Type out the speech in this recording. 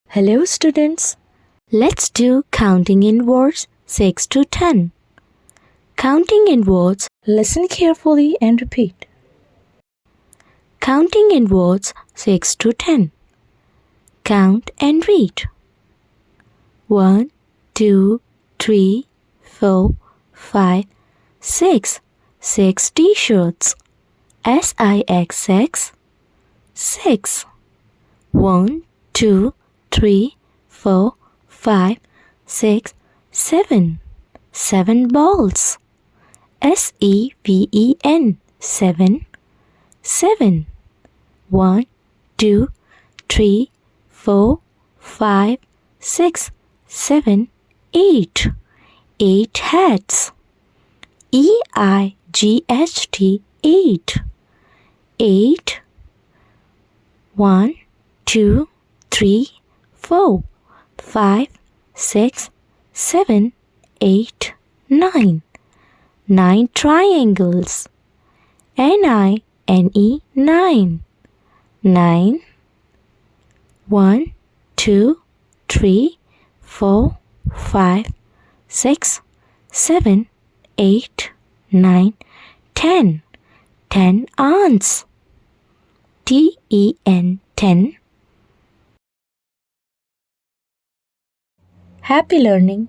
Hello students, let's do counting in words 6 to 10. Counting in words, Listen carefully and repeat. counting in words 6 to 10. Count and read. 1, 2, 3, 4, 5, 6. 6 t-shirts. S-I-X-X. 6. 1, 2, 3, 4, 5, 6, 7. 7 balls. S-E-V-E-N. 7. 7. 1, 2, 3, 4, 5, 6, 7, 8. 8 hats. E-I-G-H-T. 8. 8. 1, 2, 3, 4, 5, 6, 7, 8, 9. 9 triangles. N-I-N-E. 9. 9. 1, 2, 3, 4, 5, 6, 7, 8, 9, 10. 10 ants. T-E-N. 10. Happy learning!